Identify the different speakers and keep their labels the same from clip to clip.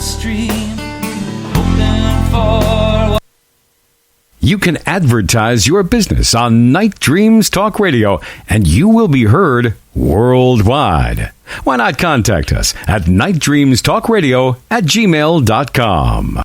Speaker 1: stream, hoping for.
Speaker 2: You can advertise your business on Night Dreams Talk Radio, and you will be heard worldwide. Why not contact us at nightdreamstalkradio@gmail.com.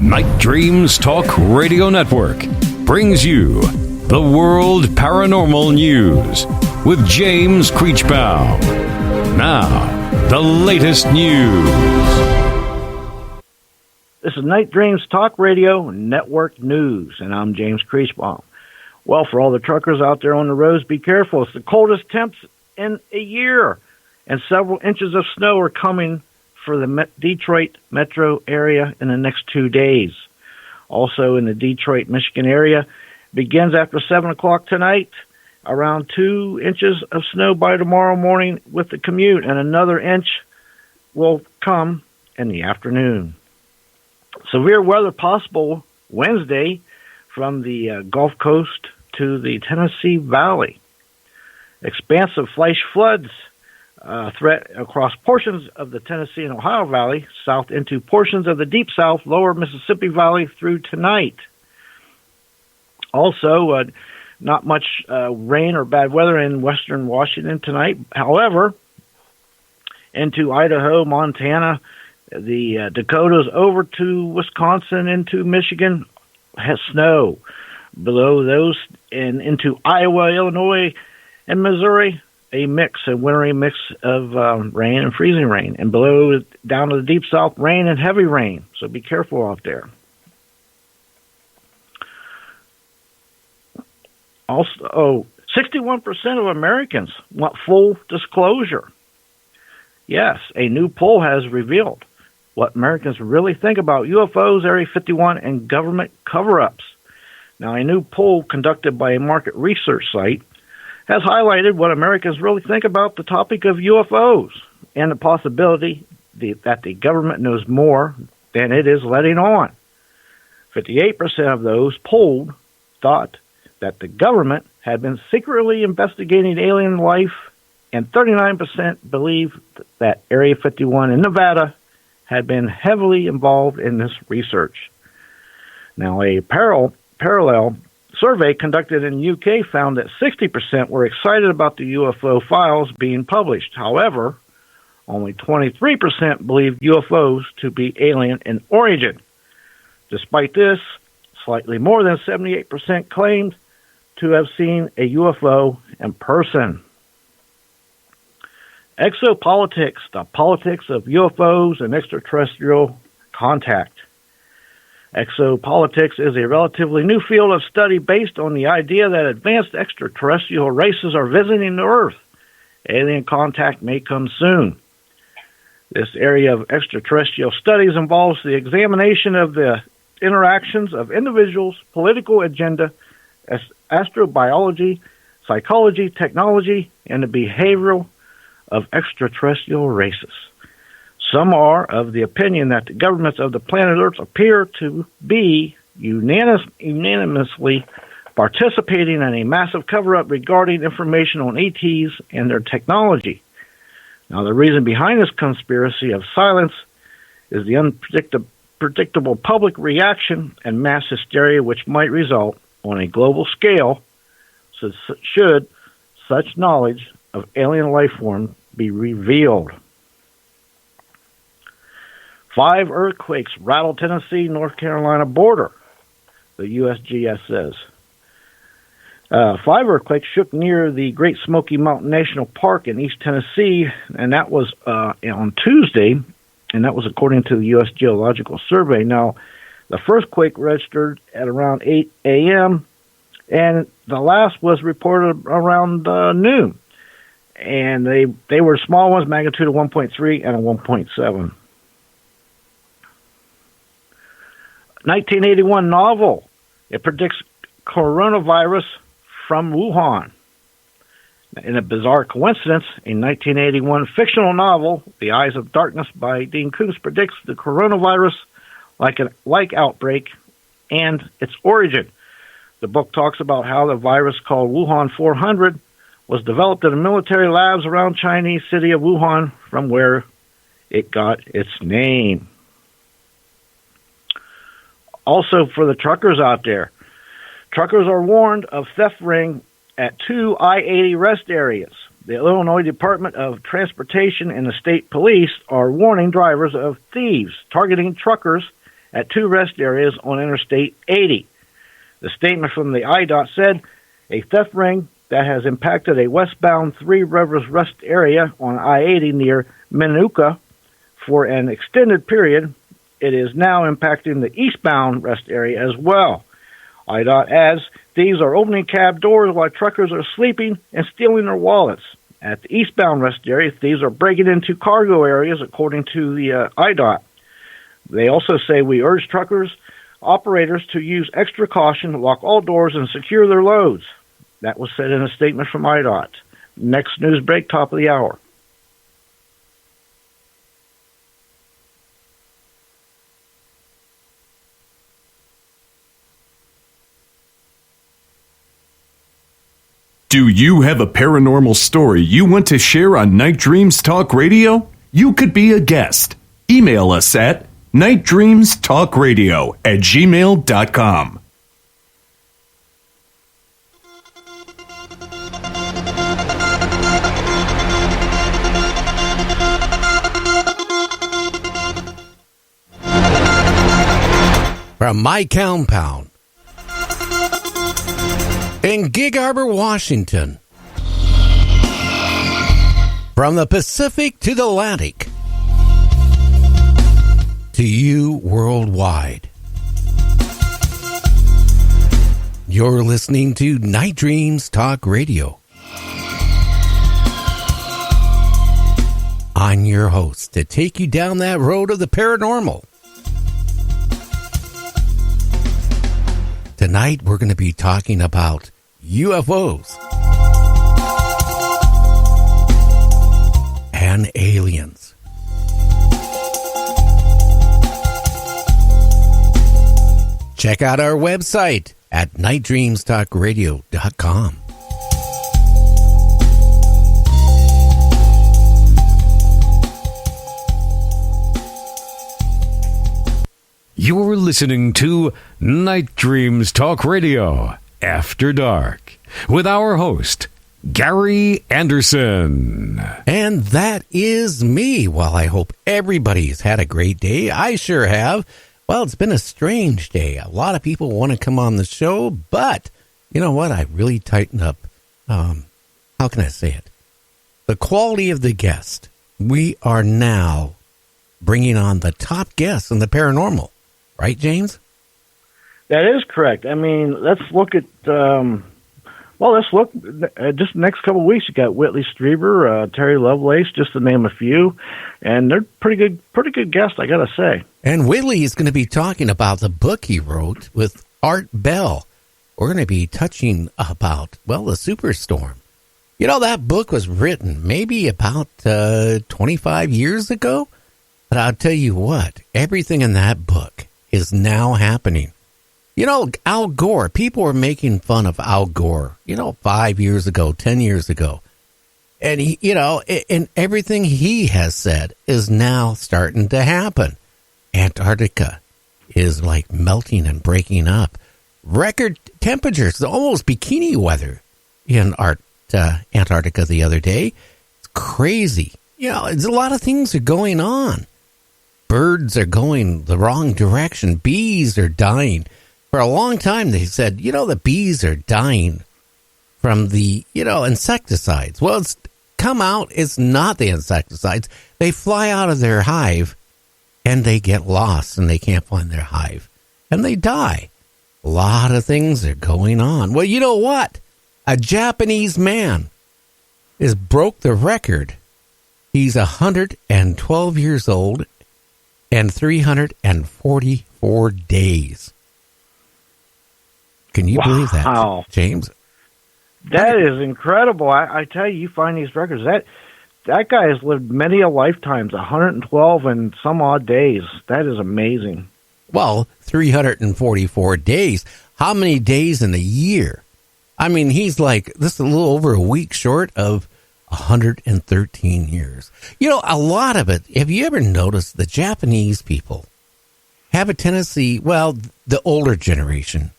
Speaker 2: Night Dreams Talk Radio Network brings you the World Paranormal News with James Creechbaum. Now, the latest news.
Speaker 3: This is Night Dreams Talk Radio Network News, and I'm James Creechbaum. Well, for all the truckers out there on the roads, be careful. It's the coldest temps in a year, and several inches of snow are coming for the Detroit metro area in the next 2 days. Also in the Detroit, Michigan area, begins after 7 o'clock tonight, around 2 inches of snow by tomorrow morning with the commute, and another inch will come in the afternoon. Severe weather possible Wednesday from the Gulf Coast to the Tennessee Valley. Expansive flash floods threat across portions of the Tennessee and Ohio Valley, south into portions of the Deep South, lower Mississippi Valley through tonight. Also, not much rain or bad weather in western Washington tonight. However, into Idaho, Montana, the Dakotas over to Wisconsin, into Michigan, has snow. Below those, and into Iowa, Illinois, and Missouri, a wintry mix of rain and freezing rain. And below, down to the Deep South, rain and heavy rain. So be careful out there. Also, 61% of Americans want full disclosure. Yes, a new poll has revealed what Americans really think about UFOs, Area 51, and government cover-ups. Now, a new poll conducted by a market research site has highlighted what Americans really think about the topic of UFOs and the possibility that the government knows more than it is letting on. 58% of those polled thought that the government had been secretly investigating alien life, and 39% believe that Area 51 in Nevada had been heavily involved in this research. Now, a parallel survey conducted in the UK found that 60% were excited about the UFO files being published. However, only 23% believed UFOs to be alien in origin. Despite this, slightly more than 78% claimed to have seen a UFO in person. Exopolitics, the politics of UFOs and extraterrestrial contact. Exopolitics is a relatively new field of study based on the idea that advanced extraterrestrial races are visiting the Earth. Alien contact may come soon. This area of extraterrestrial studies involves the examination of the interactions of individuals, political agenda, astrobiology, psychology, technology, and the behavioral of extraterrestrial races. Some are of the opinion that the governments of the planet Earth appear to be unanimously participating in a massive cover-up regarding information on ETs and their technology. Now, the reason behind this conspiracy of silence is the unpredictable public reaction and mass hysteria which might result on a global scale should such knowledge of alien life form be revealed. 5 earthquakes rattle Tennessee, North Carolina border, the USGS says. 5 earthquakes shook near the Great Smoky Mountain National Park in East Tennessee, and that was on Tuesday, and that was according to the U.S. Geological Survey. Now, the first quake registered at around 8 a.m., and the last was reported around noon. And they were small ones, magnitude of 1.3 and a 1.7. 1981 novel. It predicts coronavirus from Wuhan. In a bizarre coincidence, a 1981 fictional novel, The Eyes of Darkness by Dean Koontz, predicts the coronavirus like outbreak and its origin. The book talks about how the virus called Wuhan 400 was developed in the military labs around Chinese city of Wuhan, from where it got its name. Also, for the truckers out there, truckers are warned of theft ring at 2 I-80 rest areas. The Illinois Department of Transportation and the state police are warning drivers of thieves targeting truckers at 2 rest areas on Interstate 80. The statement from the IDOT said a theft ring that has impacted a westbound 3 Rivers rest area on I-80 near Minooka for an extended period. It is now impacting the eastbound rest area as well. IDOT adds thieves are opening cab doors while truckers are sleeping and stealing their wallets. At the eastbound rest area, thieves are breaking into cargo areas, according to the IDOT. They also say we urge truckers, operators to use extra caution, lock all doors, and secure their loads. That was said in a statement from IDOT. Next news break, top of the hour.
Speaker 4: Do you have a paranormal story you want to share on Night Dreams Talk Radio? You could be a guest. Email us at nightdreamstalkradio@gmail.com.
Speaker 5: From my compound in Gig Harbor, Washington, from the Pacific to the Atlantic, to you worldwide, you're listening to Night Dreams Talk Radio. I'm your host to take you down that road of the paranormal. Tonight we're going to be talking about UFOs and aliens. Check out our website at nightdreamstalkradio.com.
Speaker 2: You're listening to Night Dreams Talk Radio After Dark with our host, Gary Anderson.
Speaker 5: And that is me. Well, I hope everybody's had a great day. I sure have. Well, it's been a strange day. A lot of people want to come on the show, but you know what? I really tightened up. How can I say it? The quality of the guest. We are now bringing on the top guests in the paranormal. Right, James?
Speaker 3: That is correct. I mean, let's look at, let's look at just the next couple of weeks. You got Whitley Strieber, Terry Lovelace, just to name a few, and they're pretty good guests, I got to say.
Speaker 5: And Whitley is going to be talking about the book he wrote with Art Bell. We're going to be touching about, the Superstorm. You know, that book was written maybe about 25 years ago, but I'll tell you what, everything in that book is now happening. You know, Al Gore, people were making fun of Al Gore, 5 years ago, 10 years ago. And, and everything he has said is now starting to happen. Antarctica is like melting and breaking up. Record temperatures, almost bikini weather in Antarctica the other day. It's crazy. There's a lot of things are going on. Birds are going the wrong direction. Bees are dying. For a long time, they said, the bees are dying from the, insecticides. Well, it's come out, it's not the insecticides. They fly out of their hive, and they get lost, and they can't find their hive. And they die. A lot of things are going on. Well, you know what? A Japanese man has broke the record. He's 112 years old and 344 days. Can you believe that, James?
Speaker 3: That is incredible. I tell you, you find these records. That guy has lived many a lifetimes, 112 and some odd days. That is amazing.
Speaker 5: Well, 344 days. How many days in a year? I mean, he's like, this is a little over a week short of 113 years. You know, a lot of it, have you ever noticed the Japanese people have a tendency, well, the older generation,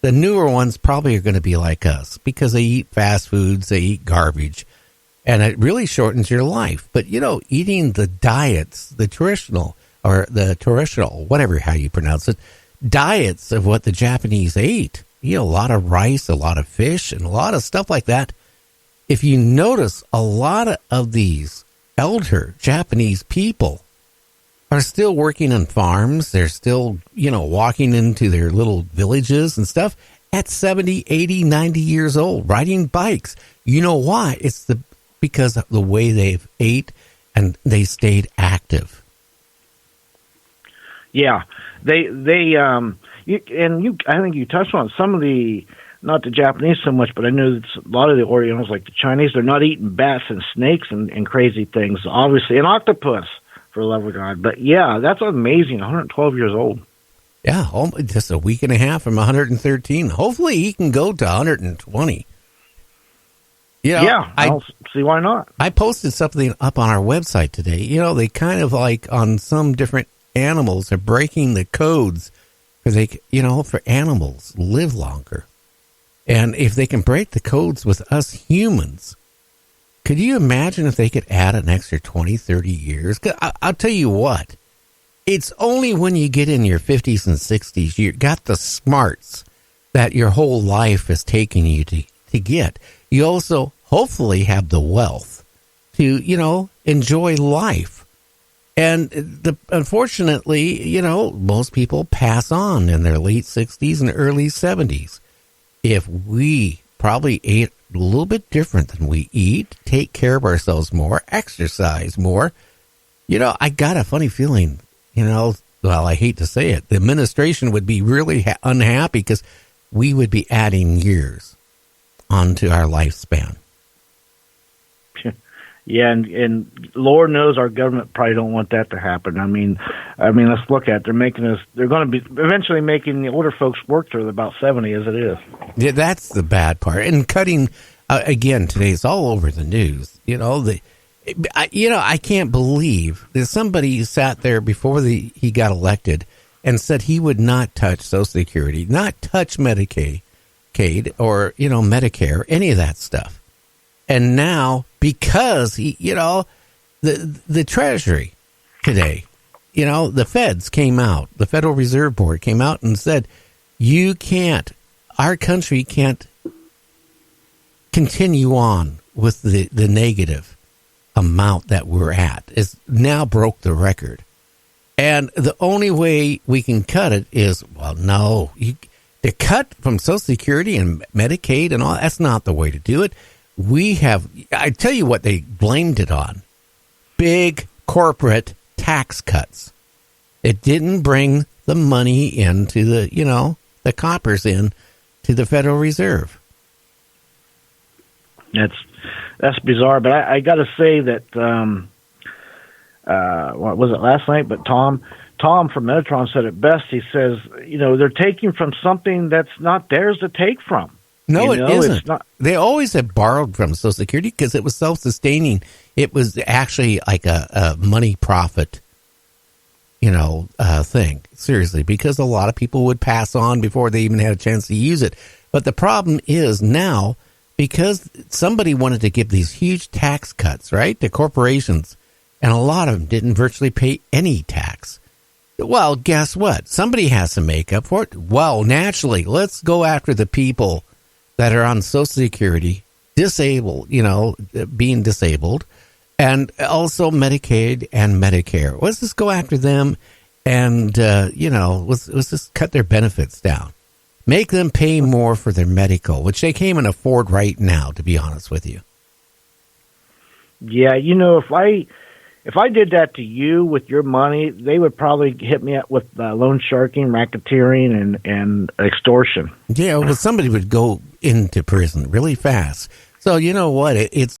Speaker 5: the newer ones probably are going to be like us because they eat fast foods, they eat garbage, and it really shortens your life. But, you know, eating the diets, the traditional, whatever how you pronounce it, diets of what the Japanese ate, you know, a lot of rice, a lot of fish, and a lot of stuff like that. If you notice, a lot of these elder Japanese people are still working on farms. They're still, you know, walking into their little villages and stuff at 70, 80, 90 years old, riding bikes. You know why? It's because of the way they've ate and they stayed active.
Speaker 3: Yeah, I think you touched on some of the, not the Japanese so much, but I know that a lot of the Orientals, like the Chinese, they're not eating bats and snakes and crazy things, obviously, and octopus, for the love of God. But yeah, that's amazing, 112 years old.
Speaker 5: Yeah, just a week and a half from 113. Hopefully he can go to 120. You know,
Speaker 3: yeah, I don't see why not.
Speaker 5: I posted something up on our website today. You know, they kind of like on some different animals are breaking the codes because they, you know, for animals live longer. And if they can break the codes with us humans, could you imagine if they could add an extra 20, 30 years? 'Cause I'll tell you what, it's only when you get in your 50s and 60s, you got the smarts that your whole life is taking you to get. You also hopefully have the wealth to, you know, enjoy life. And unfortunately, you know, most people pass on in their late 60s and early 70s. If we probably ate a little bit different than we eat, take care of ourselves more, exercise more, you know, I got a funny feeling, you know, well, I hate to say it, the administration would be really unhappy because we would be adding years onto our lifespan.
Speaker 3: Yeah, and Lord knows our government probably don't want that to happen. I mean, let's look at it. They're going to be eventually making the older folks work till about 70 as it is.
Speaker 5: Yeah, that's the bad part. And cutting, again, today it's all over the news. You know, I can't believe that somebody sat there before he got elected and said he would not touch Social Security, not touch Medicaid or, you know, Medicare, any of that stuff. And now, because he, you know, the Treasury today, you know, the feds came out, the Federal Reserve Board came out and said, our country can't continue on with the negative amount that we're at. It's now broke the record. And the only way we can cut it is, well, no, to cut from Social Security and Medicaid and all, that's not the way to do it. I tell you what they blamed it on. Big corporate tax cuts. It didn't bring the money into the coppers in to the Federal Reserve.
Speaker 3: That's bizarre, but I got to say that, what was it last night? But Tom from Metatron said it best. He says, you know, they're taking from something that's not theirs to take from.
Speaker 5: No,
Speaker 3: it
Speaker 5: isn't.
Speaker 3: It's not.
Speaker 5: They always have borrowed from Social Security because it was self-sustaining. It was actually like a money profit, you know, thing. Seriously, because a lot of people would pass on before they even had a chance to use it. But the problem is now, because somebody wanted to give these huge tax cuts, right, to corporations, and a lot of them didn't virtually pay any tax. Well, guess what? Somebody has to make up for it. Well, naturally, let's go after the people that are on Social Security, disabled, you know, being disabled, and also Medicaid and Medicare. Let's just go after them and, you know, let's just cut their benefits down. Make them pay more for their medical, which they can't even afford right now, to be honest with you.
Speaker 3: Yeah, you know, if I did that to you with your money, they would probably hit me up with loan sharking, racketeering, and extortion.
Speaker 5: Yeah, well, somebody would go into prison really fast. So you know what? It's